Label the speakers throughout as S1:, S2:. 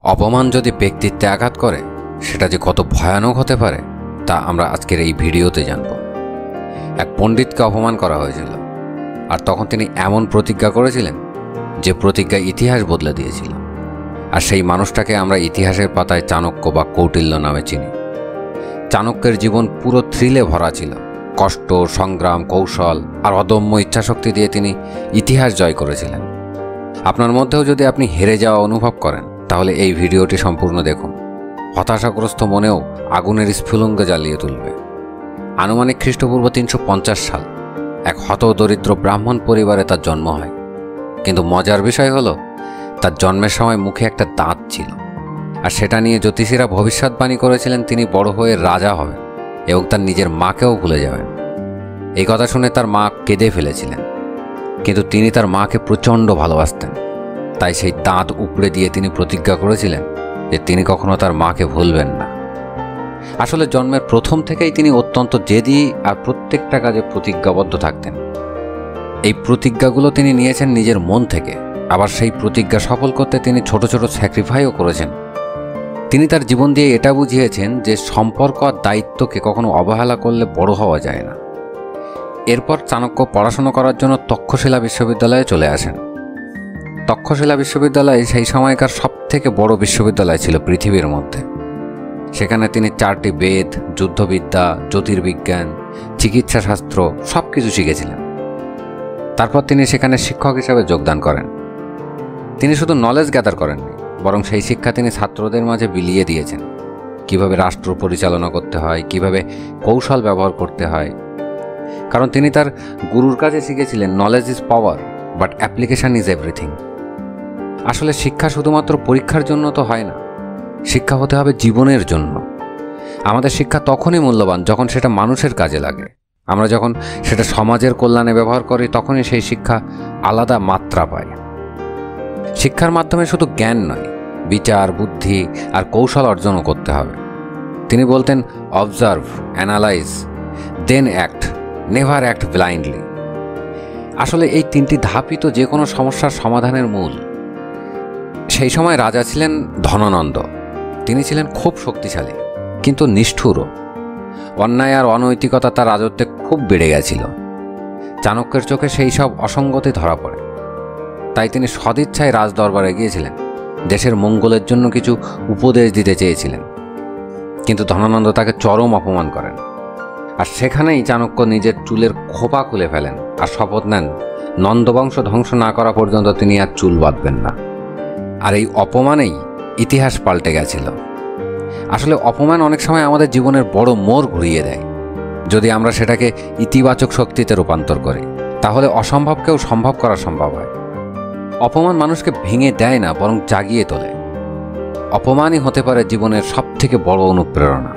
S1: অপমান যদি ব্যক্তিত্বে আঘাত করে সেটা যে কত ভয়ানক হতে পারে তা আমরা আজকের এই ভিডিওতে জানব। এক পণ্ডিতকে অপমান করা হয়েছিল, আর তখন তিনি এমন প্রতিজ্ঞা করেছিলেন যে প্রতিজ্ঞা ইতিহাস বদলে দিয়েছিল। আর সেই মানুষটাকে আমরা ইতিহাসের পাতায় চাণক্য বা কৌটিল্য নামে চিনি। চাণক্যের জীবন পুরো থ্রিলে ভরা ছিল। কষ্ট, সংগ্রাম, কৌশল আর অদম্য ইচ্ছাশক্তি দিয়ে তিনি ইতিহাস জয় করেছিলেন। আপনার মধ্যেও যদি আপনি হেরে যাওয়া অনুভব করেন তাহলে এই ভিডিওটি সম্পূর্ণ দেখুন। হতাশাগ্রস্ত মনেও আগুনের স্ফুলিঙ্গ জ্বালিয়ে তুলবে। আনুমানিক খ্রিস্টপূর্ব 350 সাল এক হতদরিদ্র ব্রাহ্মণ পরিবারে তার জন্ম হয়। কিন্তু মজার বিষয় হলো তার জন্মের সময় মুখে একটা দাঁত ছিল, আর সেটা নিয়ে জ্যোতিষীরা ভবিষ্যৎবাণী করেছিলেন তিনি বড় হয়ে রাজা হবেন এবং তার নিজের মাকেও ভুলে যাবেন। এই কথা শুনে তার মা কেঁদে ফেলেছিলেন, কিন্তু তিনি তার মাকে প্রচণ্ড ভালোবাসতেন। তাই সেই দাঁত উপড়ে দিয়ে তিনি প্রতিজ্ঞা করেছিলেন যে তিনি কখনো তার মাকে ভুলবেন না। আসলে জন্মের প্রথম থেকেই তিনি অত্যন্ত জেদি আর প্রত্যেকটা কাজে প্রতিজ্ঞাবদ্ধ থাকতেন। এই প্রতিজ্ঞাগুলো তিনি নিয়েছেন নিজের মন থেকে। আবার সেই প্রতিজ্ঞা সফল করতে তিনি ছোট ছোট স্যাক্রিফাইসও করেছেন। তিনি তার জীবন দিয়ে এটা বুঝিয়েছেন যে সম্পর্ক আর দায়িত্বকে কখনো অবহেলা করলে বড় হওয়া যায় না। এরপর চাণক্য পড়াশোনা করার জন্য তক্ষশিলা বিশ্ববিদ্যালয়ে চলে আসেন। তক্ষশিলা বিশ্ববিদ্যালয় সেই সময়কার সবথেকে বড় বিশ্ববিদ্যালয় ছিল পৃথিবীর মধ্যে। সেখানে তিনি 4টি বেদ, যুদ্ধবিদ্যা, জ্যোতির্বিজ্ঞান, চিকিৎসাশাস্ত্র সব কিছু শিখেছিলেন। তারপর তিনি সেখানে শিক্ষক হিসেবে যোগদান করেন। তিনি শুধু নলেজ গ্যাদার করেননি, বরং সেই শিক্ষা তিনি ছাত্রদের মাঝে বিলিয়ে দিয়েছেন। কিভাবে রাষ্ট্র পরিচালনা করতে হয়, কিভাবে কৌশল ব্যবহার করতে হয়। কারণ তিনি তার গুরুর কাছে শিখেছিলেন knowledge is power, but application is everything. আসলে শিক্ষা শুধুমাত্র পরীক্ষার জন্য তো হয় না, শিক্ষা হতে হবে জীবনের জন্য। আমাদের শিক্ষা তখনই মূল্যবান যখন সেটা মানুষের কাজে লাগে। আমরা যখন সেটা সমাজের কল্যাণে ব্যবহার করি তখনই সেই শিক্ষা আলাদা মাত্রা পায়। শিক্ষার মাধ্যমে শুধু জ্ঞান নয়, বিচার, বুদ্ধি আর কৌশল অর্জনও করতে হবে। তিনি বলতেন, অবজার্ভ, অ্যানালাইজ, দেন অ্যাক্ট, নেভার অ্যাক্ট ব্লাইন্ডলি। আসলে এই 3টি ধাপই তো যে কোনো সমস্যার সমাধানের মূল। সেই সময় রাজা ছিলেন ধননন্দ। তিনি ছিলেন খুব শক্তিশালী কিন্তু নিষ্ঠুরও। অন্যায় আর অনৈতিকতা তার রাজত্বে খুব বেড়ে গেছিল। চাণক্যের চোখে সেই সব অসঙ্গতি ধরা পড়ে। তাই তিনি সদিচ্ছায় রাজদরবারে গিয়েছিলেন, দেশের মঙ্গলের জন্য কিছু উপদেশ দিতে চেয়েছিলেন। কিন্তু ধনানন্দ তাকে চরম অপমান করেন। আর সেখানেই চাণক্য নিজের চুলের খোপা খুলে ফেলেন আর শপথ নেন নন্দবংশ ধ্বংস না করা পর্যন্ত তিনি আর চুল বাঁধবেন না। আর এই অপমানেই ইতিহাস পাল্টে গেছিল। আসলে অপমান অনেক সময় আমাদের জীবনের বড় মোড় ঘুরিয়ে দেয়। যদি আমরা সেটাকে ইতিবাচক শক্তিতে রূপান্তর করি তাহলে অসম্ভবকেও সম্ভব করা সম্ভব হয়। অপমান মানুষকে ভেঙে দেয় না, বরং জাগিয়ে তোলে। অপমানই হতে পারে জীবনের সবথেকে বড় অনুপ্রেরণা।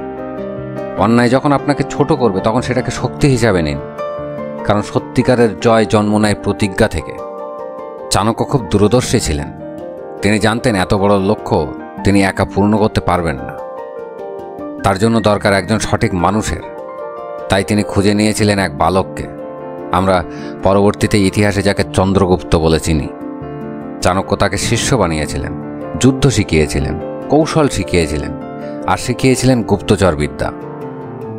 S1: অন্যায় যখন আপনাকে ছোট করবে তখন সেটাকে শক্তি হিসাবে নিন, কারণ সত্যিকারের জয় জন্ম নেয় প্রতিজ্ঞা থেকে। চাণক্য খুব দূরদর্শী ছিলেন। তিনি জানতেন এত বড় লক্ষ্য তিনি একা পূর্ণ করতে পারবেন না। তার জন্য দরকার একজন সঠিক মানুষের। তাই তিনি খুঁজে নিয়েছিলেন এক বালককে। আমরা পরবর্তীতে ইতিহাসে যাকে চন্দ্রগুপ্ত বলে চিনি। চাণক্য তাকে শিষ্য বানিয়েছিলেন, যুদ্ধ শিখিয়েছিলেন, কৌশল শিখিয়েছিলেন, আর শিখিয়েছিলেন গুপ্তচর বিদ্যা।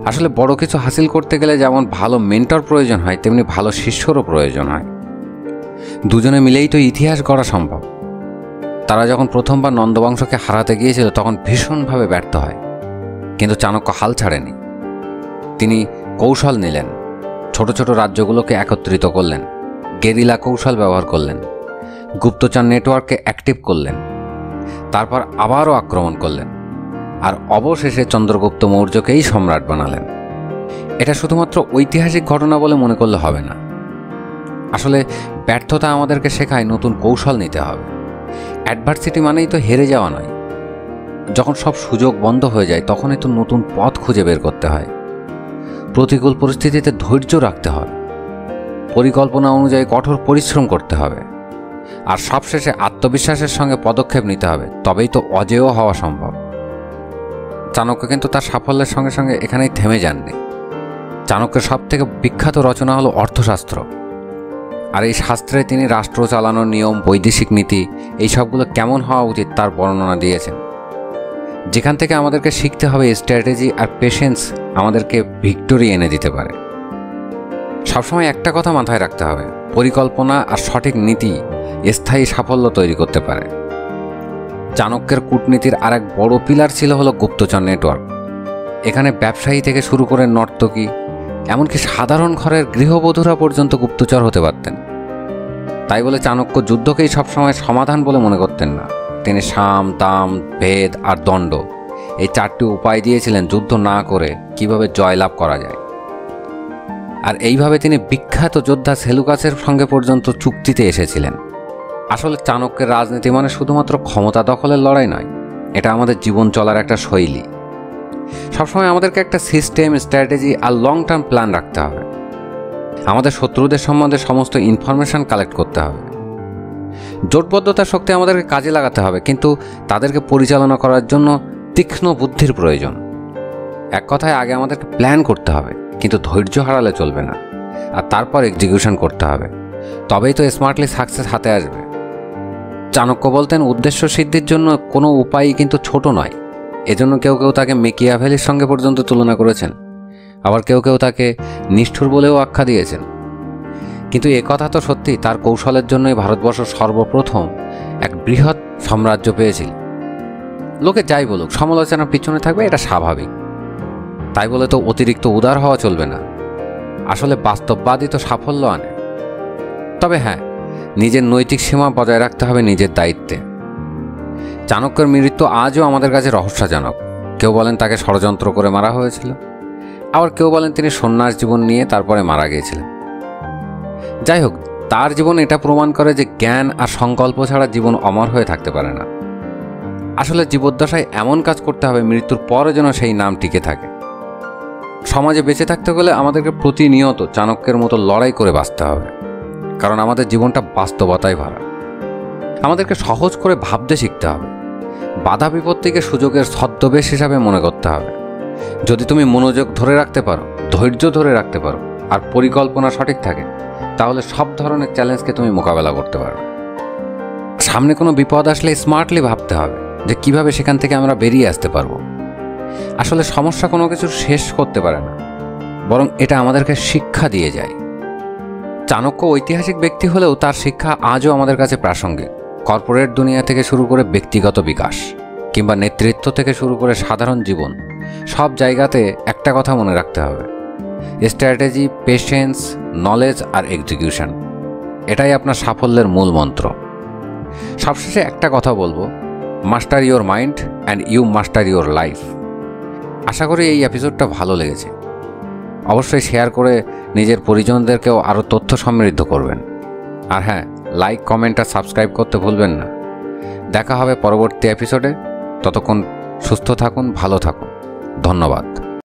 S1: আসলে বড় কিছু হাসিল করতে গেলে যেমন ভালো মেন্টর প্রয়োজন হয়, তেমনি ভালো শিষ্যরও প্রয়োজন হয়। দুজনে মিলেই তো ইতিহাস গড়া সম্ভব। তারা যখন প্রথমবার নন্দবংশকে হারাতে গিয়েছিল তখন ভীষণভাবে ব্যর্থ হয়, কিন্তু চাণক্য হাল ছাড়েনি। তিনি কৌশল নিলেন, ছোট ছোট রাজ্যগুলোকে একত্রিত করলেন, গেরিলা কৌশল ব্যবহার করলেন, গুপ্তচর নেটওয়ার্ককে অ্যাক্টিভ করলেন, তারপর আবারও আক্রমণ করলেন, আর অবশেষে চন্দ্রগুপ্ত মৌর্যকেই সম্রাট বানালেন। এটা শুধুমাত্র ঐতিহাসিক ঘটনা বলে মনে করলে হবে না। আসলে ব্যর্থতা আমাদেরকে শেখায় নতুন কৌশল নিতে হবে। অ্যাডভার্সিটি মানেই তো হেরে যাওয়া নয়। যখন সব সুযোগ বন্ধ হয়ে যায় তখনই তো নতুন পথ খুঁজে বের করতে হয়। প্রতিকূল পরিস্থিতিতে ধৈর্য রাখতে হয়, পরিকল্পনা অনুযায়ী কঠোর পরিশ্রম করতে হবে, আর সবশেষে আত্মবিশ্বাসের সঙ্গে পদক্ষেপ নিতে হবে। তবেই তো অজেয় হওয়া সম্ভব। চাণক্য কিন্তু তার সাফল্যের সঙ্গে সঙ্গে এখানেই থেমে যাননি। চাণক্যের সবথেকে বিখ্যাত রচনা হলো অর্থশাস্ত্র। আর এই শাস্ত্রে তিনি রাষ্ট্র চালানোর নিয়ম, বৈদেশিক নীতি এই সবগুলো কেমন হওয়া উচিত তার বর্ণনা দিয়েছেন, যেখান থেকে আমাদেরকে শিখতে হবে স্ট্র্যাটেজি আর পেশেন্স আমাদেরকে ভিক্টোরি এনে দিতে পারে। সবসময় একটা কথা মাথায় রাখতে হবে, পরিকল্পনা আর সঠিক নীতি স্থায়ী সাফল্য তৈরি করতে পারে। চাণক্যের কূটনীতির আর এক বড় পিলার ছিল হলো গুপ্তচর নেটওয়ার্ক। এখানে ব্যবসায়ী থেকে শুরু করে নর্তকী, এমনকি সাধারণ ঘরের গৃহবধূরা পর্যন্ত গুপ্তচর হতে পারতেন। তাই বলে চাণক্য যুদ্ধকেই সবসময় সমাধান বলে মনে করতেন না। তিনি সাম, দাম, ভেদ আর দণ্ড এই 4টি উপায় দিয়েছিলেন যুদ্ধ না করে কিভাবে জয়লাভ করা যায়। আর এইভাবে তিনি বিখ্যাত যোদ্ধা সেলুকাসের সঙ্গে পর্যন্ত চুক্তিতে এসেছিলেন। আসলে চাণক্যের রাজনীতি মানে শুধুমাত্র ক্ষমতা দখলের লড়াই নয়, এটা আমাদের জীবন চলার একটা শৈলী। সবসময় আমাদেরকে একটা সিস্টেম, স্ট্র্যাটেজি আর লং টার্ম প্ল্যান রাখতে হবে। আমাদের শত্রুদের সম্বন্ধে সমস্ত ইনফরমেশন কালেক্ট করতে হবে। জোটবদ্ধতার শক্তি আমাদেরকে কাজে লাগাতে হবে, কিন্তু তাদেরকে পরিচালনা করার জন্য তীক্ষ্ণ বুদ্ধির প্রয়োজন। এক কথায় আগে আমাদেরকে প্ল্যান করতে হবে, কিন্তু ধৈর্য হারালে চলবে না, আর তারপর এক্সিকিউশন করতে হবে। তবেই তো স্মার্টলি সাকসেস হাতে আসবে। চাণক্য বলতেন, উদ্দেশ্য সিদ্ধির জন্য কোনো উপায়ই কিন্তু ছোট নয়। এজন্য কেউ কেউ তাকে মেকিয়াভেলির সঙ্গে পর্যন্ত তুলনা করেছেন, আবার কেউ কেউ তাকে নিষ্ঠুর বলেও আখ্যা দিয়েছেন। কিন্তু এ কথা তো সত্যি, তার কৌশলের জন্যই ভারতবর্ষ সর্বপ্রথম এক বৃহৎ সাম্রাজ্য পেয়েছিল। লোকে যাই বলুক, সমালোচনার পিছনে থাকবে, এটা স্বাভাবিক। তাই বলে তো অতিরিক্ত উদার হওয়া চলবে না। আসলে বাস্তববাদই তো সাফল্য আনে। তবে হ্যাঁ, নিজের নৈতিক সীমা বজায় রাখতে হবে নিজের দায়িত্বে। চাণক্যের মৃত্যু আজও আমাদের কাছে রহস্যজনক। কেউ বলেন তাকে ষড়যন্ত্র করে মারা হয়েছিল, আবার কেউ বলেন তিনি সন্ন্যাস জীবন নিয়ে তারপরে মারা গিয়েছিলেন। যাই হোক, তার জীবন এটা প্রমাণ করে যে জ্ঞান আর সংকল্প ছাড়া জীবন অমর হয়ে থাকতে পারে না। আসলে জীবদ্দশায় এমন কাজ করতে হবে মৃত্যুর পরে যেন সেই নাম টিকে থাকে। সমাজে বেঁচে থাকতে গেলে আমাদেরকে প্রতিনিয়ত চাণক্যের মতো লড়াই করে বাঁচতে হবে, কারণ আমাদের জীবনটা বাস্তবতায় ভরা। আমাদেরকে সহজ করে ভাবতে শিখতে হবে, বাধা বিপত্তিকে সুযোগের ছদ্মবেশ হিসাবে মনে করতে হবে। যদি তুমি মনোযোগ ধরে রাখতে পারো, ধৈর্য ধরে রাখতে পারো আর পরিকল্পনা সঠিক থাকে, তাহলে সব ধরনের চ্যালেঞ্জকে তুমি মোকাবেলা করতে পারবে। সামনে কোনো বিপদ আসলে স্মার্টলি ভাবতে হবে যে কিভাবে সেখান থেকে আমরা বেরিয়ে আসতে পারবো। আসলে সমস্যা কোনো কিছু শেষ করতে পারে না, বরং এটা আমাদেরকে শিক্ষা দিয়ে যায়। চাণক্য ঐতিহাসিক ব্যক্তি হলেও তার শিক্ষা আজও আমাদের কাছে প্রাসঙ্গিক। কর্পোরেট দুনিয়া থেকে শুরু করে ব্যক্তিগত বিকাশ, কিংবা নেতৃত্ব থেকে শুরু করে সাধারণ জীবন, সব জায়গাতে একটা কথা মনে রাখতে হবে, স্ট্র্যাটেজি, পেশেন্স, নলেজ আর এক্সিকিউশন, এটাই আপনার সাফল্যের মূল মন্ত্র। সবশেষে একটা কথা বলবো, master your mind and you master your life. আশা করি এই এপিসোডটা ভালো লেগেছে। অবশ্যই শেয়ার করে নিজের পরিজনদেরকেও আরও তথ্য সমৃদ্ধ করবেন। আর হ্যাঁ, লাইক, কমেন্ট আর সাবস্ক্রাইব করতে ভুলবেন না। দেখা হবে পরবর্তী এপিসোডে। ততক্ষণ সুস্থ থাকুন, ভালো থাকুন। ধন্যবাদ।